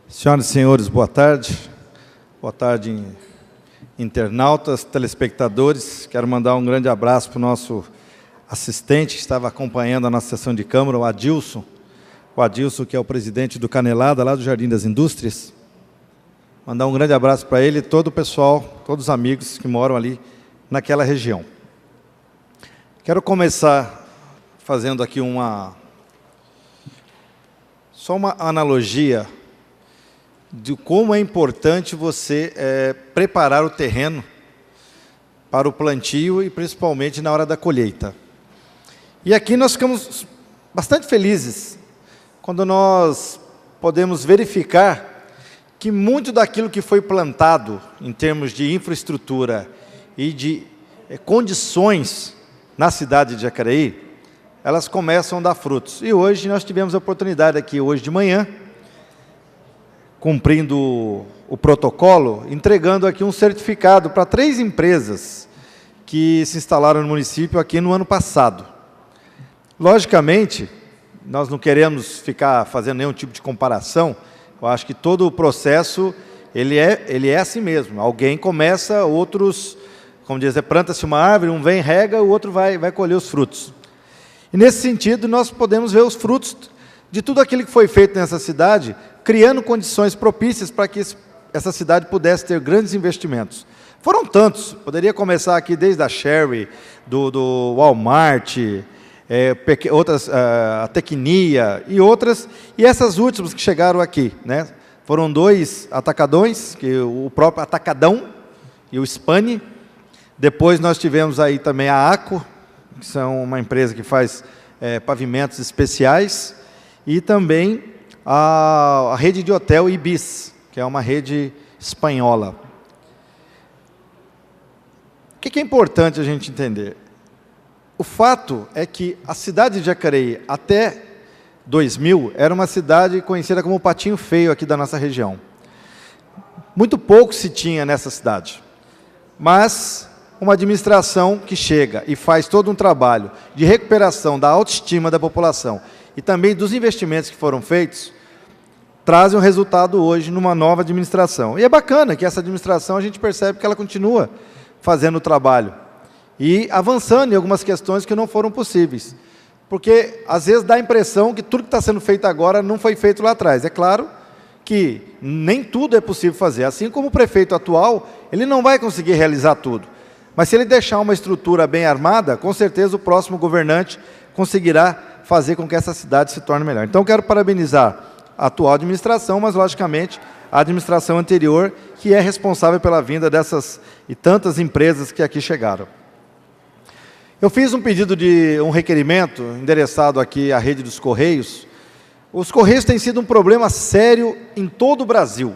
Senhoras e senhores, boa tarde. Boa tarde, internautas, telespectadores. Quero mandar um grande abraço para o nosso assistente que estava acompanhando a nossa sessão de Câmara, o Adilson. O Adilson, que é o presidente do Canelada, lá do Jardim das Indústrias. Mandar um grande abraço para ele e todo o pessoal, todos os amigos que moram ali naquela região. Quero começar fazendo aqui só uma analogia de como é importante você preparar o terreno para o plantio e principalmente na hora da colheita. E aqui nós ficamos bastante felizes quando nós podemos verificar que muito daquilo que foi plantado em termos de infraestrutura e de condições na cidade de Jacareí, elas começam a dar frutos. E hoje nós tivemos a oportunidade aqui, hoje de manhã, cumprindo o protocolo, entregando aqui um certificado para 3 empresas que se instalaram no município aqui no ano passado. Logicamente, nós não queremos ficar fazendo nenhum tipo de comparação. Eu acho que todo o processo, ele é assim mesmo. Alguém começa, outros, como dizer, planta-se uma árvore, um vem, rega, o outro vai colher os frutos. E nesse sentido, nós podemos ver os frutos de tudo aquilo que foi feito nessa cidade, criando condições propícias para que essa cidade pudesse ter grandes investimentos. Foram tantos, poderia começar aqui desde a Sherry, do Walmart, outras, a Tecnia e outras, e essas últimas que chegaram aqui, né? Foram 2 atacadões, que o próprio Atacadão e o Spani. Depois nós tivemos aí também a ACO, que são uma empresa que faz pavimentos especiais, e também a rede de hotel Ibis, que é uma rede espanhola. O que é importante a gente entender? O fato é que a cidade de Jacareí, até 2000, era uma cidade conhecida como o patinho feio aqui da nossa região. Muito pouco se tinha nessa cidade, mas uma administração que chega e faz todo um trabalho de recuperação da autoestima da população e também dos investimentos que foram feitos, trazem um resultado hoje numa nova administração. E é bacana que essa administração, a gente percebe que ela continua fazendo o trabalho e avançando em algumas questões que não foram possíveis. Porque, às vezes, dá a impressão que tudo que está sendo feito agora não foi feito lá atrás. É claro que nem tudo é possível fazer. Assim como o prefeito atual, ele não vai conseguir realizar tudo. Mas se ele deixar uma estrutura bem armada, com certeza o próximo governante conseguirá fazer com que essa cidade se torne melhor. Então, quero parabenizar a atual administração, mas, logicamente, a administração anterior, que é responsável pela vinda dessas e tantas empresas que aqui chegaram. Eu fiz um pedido de um requerimento endereçado aqui à rede dos Correios. Os Correios têm sido um problema sério em todo o Brasil.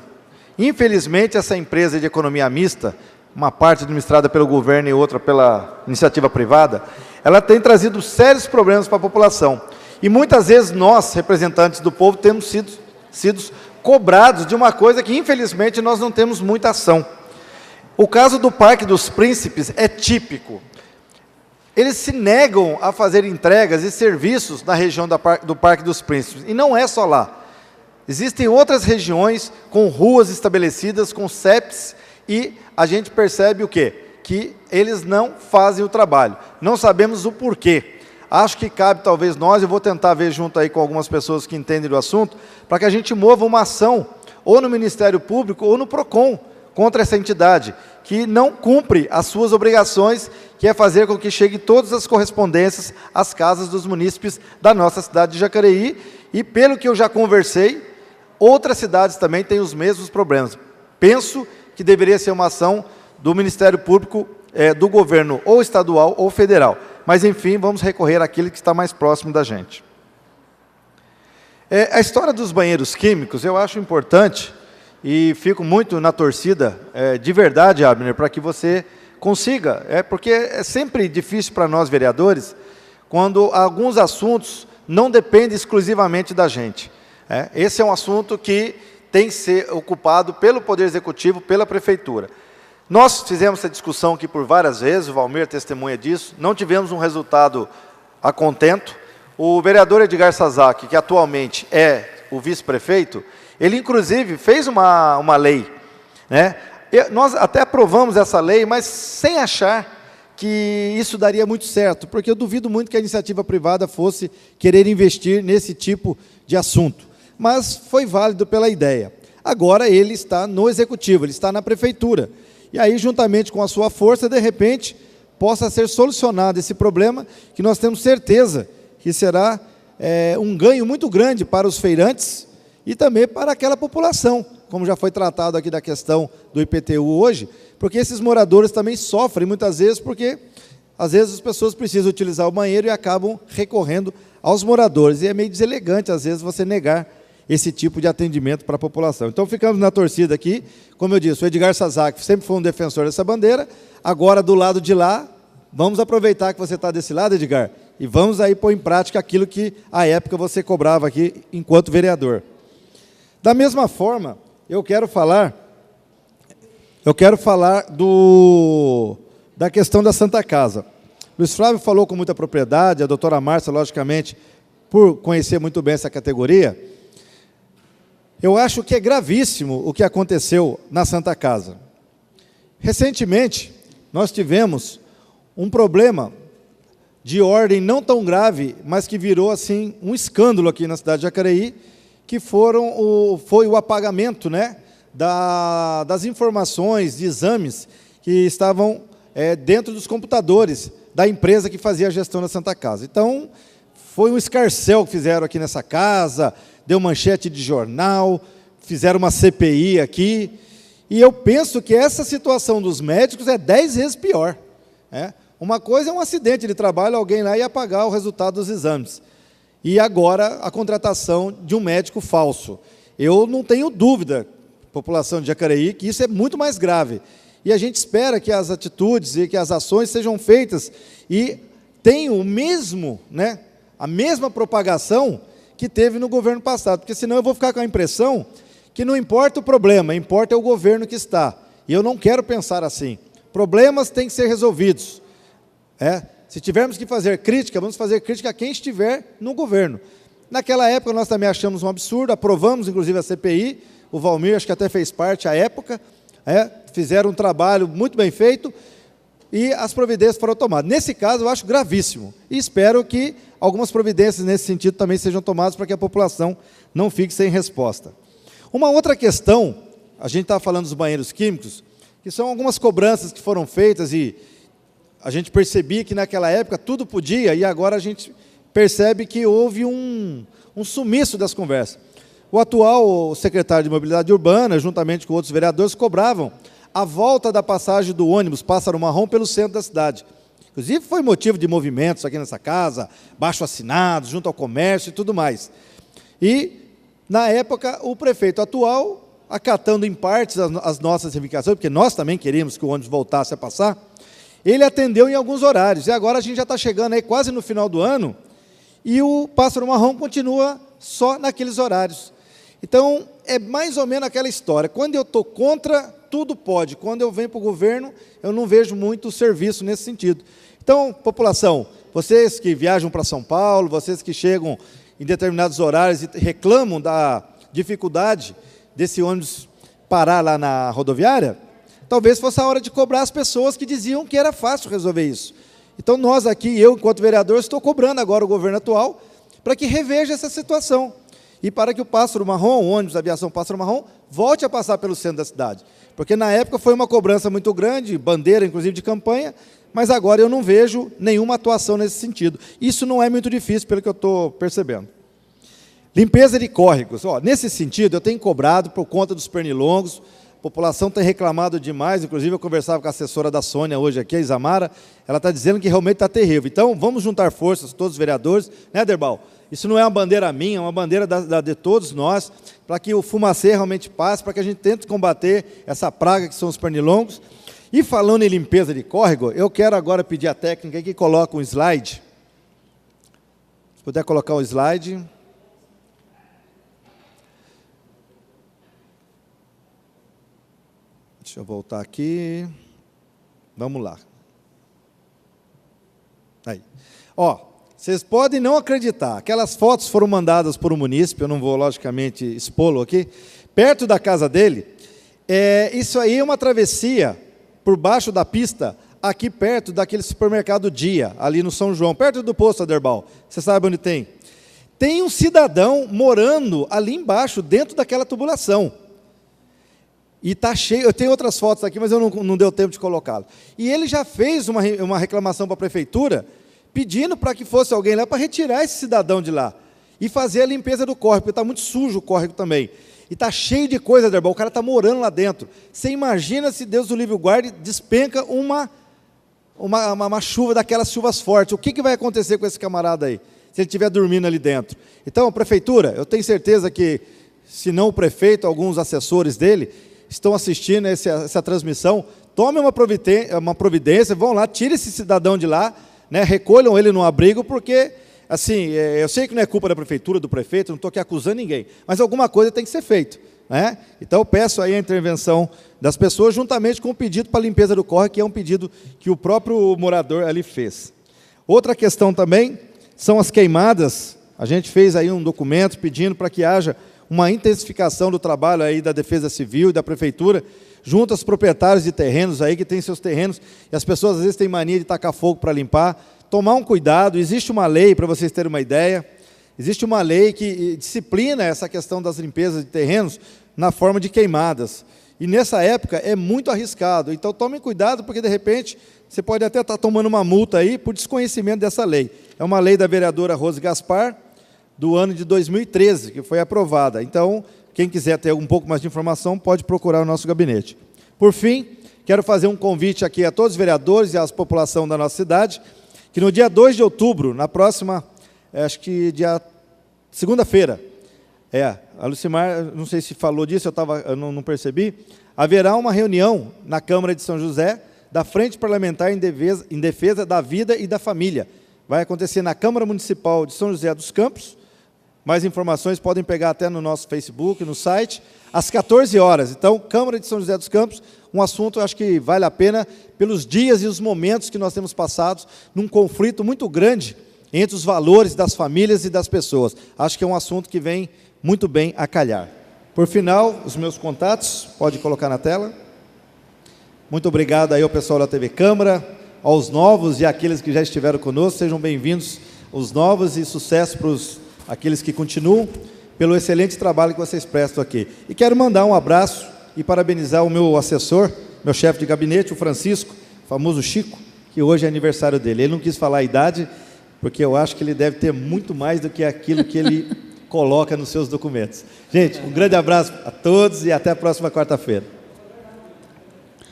Infelizmente, essa empresa de economia mista, uma parte administrada pelo governo e outra pela iniciativa privada, ela tem trazido sérios problemas para a população. E muitas vezes nós, representantes do povo, temos sido cobrados de uma coisa que, infelizmente, nós não temos muita ação. O caso do Parque dos Príncipes é típico. Eles se negam a fazer entregas e serviços na região do Parque dos Príncipes. E não é só lá. Existem outras regiões com ruas estabelecidas, com CEPs, e a gente percebe o quê? Que eles não fazem o trabalho. Não sabemos o porquê. Acho que cabe, talvez, nós, eu vou tentar ver junto aí com algumas pessoas que entendem do assunto, para que a gente mova uma ação, ou no Ministério Público, ou no PROCON, contra essa entidade, que não cumpre as suas obrigações, que é fazer com que chegue todas as correspondências às casas dos munícipes da nossa cidade de Jacareí, e pelo que eu já conversei, outras cidades também têm os mesmos problemas. Penso que deveria ser uma ação do Ministério Público, do governo ou estadual ou federal. Mas, enfim, vamos recorrer àquele que está mais próximo da gente. A história dos banheiros químicos, eu acho importante, e fico muito na torcida, de verdade, Abner, para que você consiga, porque é sempre difícil para nós, vereadores, quando alguns assuntos não dependem exclusivamente da gente. Esse é um assunto que tem que ser ocupado pelo Poder Executivo, pela Prefeitura. Nós fizemos essa discussão aqui por várias vezes, o Valmir testemunha disso, não tivemos um resultado a contento. O vereador Edgar Sazaki, que atualmente é o vice-prefeito, Ele, inclusive, fez uma lei, né? Nós até aprovamos essa lei, mas sem achar que isso daria muito certo, porque eu duvido muito que a iniciativa privada fosse querer investir nesse tipo de assunto. Mas foi válido pela ideia. Agora ele está no executivo, ele está na prefeitura. E aí, juntamente com a sua força, de repente, possa ser solucionado esse problema, que nós temos certeza que será um ganho muito grande para os feirantes e também para aquela população, como já foi tratado aqui da questão do IPTU hoje, porque esses moradores também sofrem muitas vezes, porque às vezes as pessoas precisam utilizar o banheiro e acabam recorrendo aos moradores, e é meio deselegante às vezes você negar esse tipo de atendimento para a população. Então ficamos na torcida aqui, como eu disse, o Edgar Sazak sempre foi um defensor dessa bandeira, agora do lado de lá, vamos aproveitar que você está desse lado, Edgar, e vamos aí pôr em prática aquilo que à época você cobrava aqui enquanto vereador. Da mesma forma, eu quero falar da questão da Santa Casa. Luiz Flávio falou com muita propriedade, a doutora Márcia, logicamente, por conhecer muito bem essa categoria. Eu acho que é gravíssimo o que aconteceu na Santa Casa. Recentemente, nós tivemos um problema de ordem não tão grave, mas que virou assim um escândalo aqui na cidade de Jacareí, que foi o apagamento, né, das informações de exames que estavam dentro dos computadores da empresa que fazia a gestão da Santa Casa. Então, foi um escarcéu que fizeram aqui nessa casa, deu manchete de jornal, fizeram uma CPI aqui, e eu penso que essa situação dos médicos é 10 vezes pior. Uma coisa é um acidente de trabalho, alguém lá ia apagar o resultado dos exames. E agora a contratação de um médico falso. Eu não tenho dúvida, população de Jacareí, que isso é muito mais grave. E a gente espera que as atitudes e que as ações sejam feitas e tenham a mesma propagação que teve no governo passado, porque senão eu vou ficar com a impressão que não importa o problema, importa o governo que está. E eu não quero pensar assim. Problemas têm que ser resolvidos. Se tivermos que fazer crítica, vamos fazer crítica a quem estiver no governo. Naquela época, nós também achamos um absurdo, aprovamos, inclusive, a CPI, o Valmir, acho que até fez parte à época, fizeram um trabalho muito bem feito, e as providências foram tomadas. Nesse caso, eu acho gravíssimo, e espero que algumas providências nesse sentido também sejam tomadas para que a população não fique sem resposta. Uma outra questão, a gente está falando dos banheiros químicos, que são algumas cobranças que foram feitas e a gente percebia que naquela época tudo podia, e agora a gente percebe que houve um sumiço das conversas. O atual secretário de Mobilidade Urbana, juntamente com outros vereadores, cobravam a volta da passagem do ônibus Pássaro Marrom pelo centro da cidade. Inclusive foi motivo de movimentos aqui nessa casa, baixo-assinados, junto ao comércio e tudo mais. E, na época, o prefeito atual, acatando em partes as nossas reivindicações, porque nós também queríamos que o ônibus voltasse a passar, ele atendeu em alguns horários, e agora a gente já está chegando aí quase no final do ano, e o Pássaro Marrom continua só naqueles horários. Então, é mais ou menos aquela história, quando eu estou contra, tudo pode, quando eu venho para o governo, eu não vejo muito serviço nesse sentido. Então, população, vocês que viajam para São Paulo, vocês que chegam em determinados horários e reclamam da dificuldade desse ônibus parar lá na rodoviária, talvez fosse a hora de cobrar as pessoas que diziam que era fácil resolver isso. Então, nós aqui, eu, enquanto vereador, estou cobrando agora o governo atual para que reveja essa situação e para que o Pássaro Marrom, o ônibus da aviação Pássaro Marrom, volte a passar pelo centro da cidade. Porque, na época, foi uma cobrança muito grande, bandeira, inclusive, de campanha, mas agora eu não vejo nenhuma atuação nesse sentido. Isso não é muito difícil, pelo que eu estou percebendo. Limpeza de córregos. Nesse sentido, eu tenho cobrado por conta dos pernilongos. A população tem reclamado demais, inclusive eu conversava com a assessora da Sônia hoje aqui, a Isamara, ela está dizendo que realmente está terrível. Então, vamos juntar forças, todos os vereadores, né, Derbal? Isso não é uma bandeira minha, é uma bandeira de todos nós, para que o fumacê realmente passe, para que a gente tente combater essa praga que são os pernilongos. E falando em limpeza de córrego, eu quero agora pedir à técnica que coloque um slide. Se puder colocar o slide. Deixa eu voltar aqui. Vamos lá. Aí. Vocês podem não acreditar, aquelas fotos foram mandadas por um munícipe, eu não vou, logicamente, expô-lo aqui, perto da casa dele. Isso aí é uma travessia por baixo da pista, aqui perto daquele supermercado Dia, ali no São João, perto do posto Aderbal. Você sabe onde tem? Tem um cidadão morando ali embaixo, dentro daquela tubulação. E está cheio, eu tenho outras fotos aqui, mas eu não deu tempo de colocá-lo. E ele já fez uma reclamação para a prefeitura, pedindo para que fosse alguém lá para retirar esse cidadão de lá e fazer a limpeza do córrego, porque está muito sujo o córrego também. E está cheio de coisa, Aderbal, o cara está morando lá dentro. Você imagina se Deus do livre guarde, despenca uma chuva daquelas chuvas fortes. O que vai acontecer com esse camarada aí, se ele estiver dormindo ali dentro? Então, prefeitura, eu tenho certeza que, se não o prefeito, alguns assessores dele estão assistindo essa transmissão, tomem uma providência, vão lá, tirem esse cidadão de lá, né, recolham ele no abrigo, porque, assim, eu sei que não é culpa da prefeitura, do prefeito, não estou aqui acusando ninguém, mas alguma coisa tem que ser feita, né? Então, eu peço aí a intervenção das pessoas, juntamente com o pedido para a limpeza do córrego, que é um pedido que o próprio morador ali fez. Outra questão também são as queimadas. A gente fez aí um documento pedindo para que haja uma intensificação do trabalho aí da Defesa Civil e da Prefeitura, junto aos proprietários de terrenos aí, que têm seus terrenos, e as pessoas às vezes têm mania de tacar fogo para limpar. Tomar um cuidado, existe uma lei, para vocês terem uma ideia, existe uma lei que disciplina essa questão das limpezas de terrenos na forma de queimadas. E nessa época é muito arriscado, então tomem cuidado, porque de repente você pode até estar tomando uma multa aí por desconhecimento dessa lei. É uma lei da vereadora Rose Gaspar, do ano de 2013, que foi aprovada. Então, quem quiser ter um pouco mais de informação, pode procurar o nosso gabinete. Por fim, quero fazer um convite aqui a todos os vereadores e à população da nossa cidade, que no dia 2 de outubro, na próxima, acho que segunda-feira, a Lucimar, não sei se falou disso, eu não percebi, haverá uma reunião na Câmara de São José, da Frente Parlamentar em Defesa da Vida e da Família. Vai acontecer na Câmara Municipal de São José dos Campos. Mais informações podem pegar até no nosso Facebook, no site, às 14 horas. Então, Câmara de São José dos Campos, um assunto, acho que vale a pena, pelos dias e os momentos que nós temos passados, num conflito muito grande entre os valores das famílias e das pessoas. Acho que é um assunto que vem muito bem a calhar. Por final, os meus contatos, pode colocar na tela. Muito obrigado aí ao pessoal da TV Câmara, aos novos e àqueles que já estiveram conosco, sejam bem-vindos os novos e sucesso para aqueles que continuam, pelo excelente trabalho que vocês prestam aqui. E quero mandar um abraço e parabenizar o meu assessor, meu chefe de gabinete, o Francisco, famoso Chico, que hoje é aniversário dele. Ele não quis falar a idade, porque eu acho que ele deve ter muito mais do que aquilo que ele coloca nos seus documentos. Gente, um grande abraço a todos e até a próxima quarta-feira.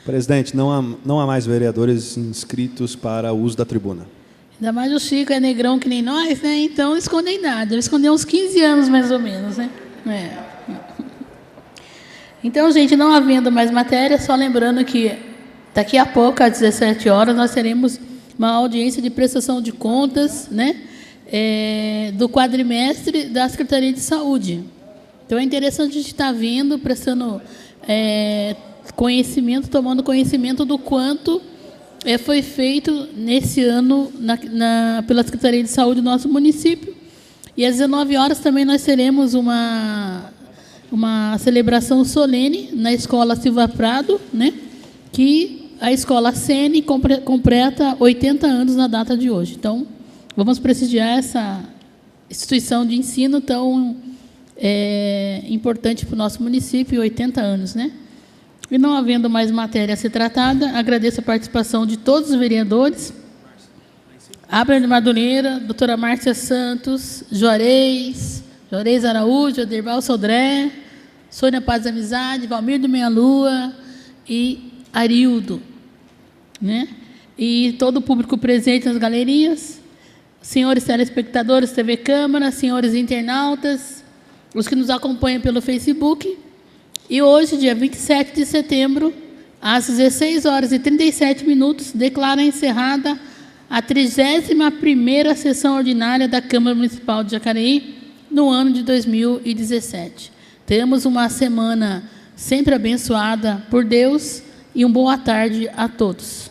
Presidente, não há mais vereadores inscritos para o uso da tribuna. Ainda mais o Chico é negrão que nem nós, né? Então não escondem nada. Ele escondeu uns 15 anos, mais ou menos, né? Então, gente, não havendo mais matéria, só lembrando que daqui a pouco, às 17 horas, nós teremos uma audiência de prestação de contas, né? Do quadrimestre da Secretaria de Saúde. Então, é interessante a gente estar vindo, prestando conhecimento, tomando conhecimento do quanto foi feito nesse ano pela Secretaria de Saúde do nosso município. E às 19 horas também nós teremos uma celebração solene na Escola Silva Prado, né? Que a Escola Sene completa 80 anos na data de hoje. Então, vamos prestigiar essa instituição de ensino tão importante para o nosso município, 80 anos, né? E não havendo mais matéria a ser tratada, agradeço a participação de todos os vereadores. Abner Madureira, doutora Márcia Santos, Juarez Araújo, Aderbal Sodré, Sônia Paz Amizade, Valmir do Meia Lua e Arildo, né? E todo o público presente nas galerias, senhores telespectadores, TV Câmara, senhores internautas, os que nos acompanham pelo Facebook. E hoje, dia 27 de setembro, às 16 horas e 37 minutos, declara encerrada a 31ª sessão ordinária da Câmara Municipal de Jacareí, no ano de 2017. Temos uma semana sempre abençoada por Deus e uma boa tarde a todos.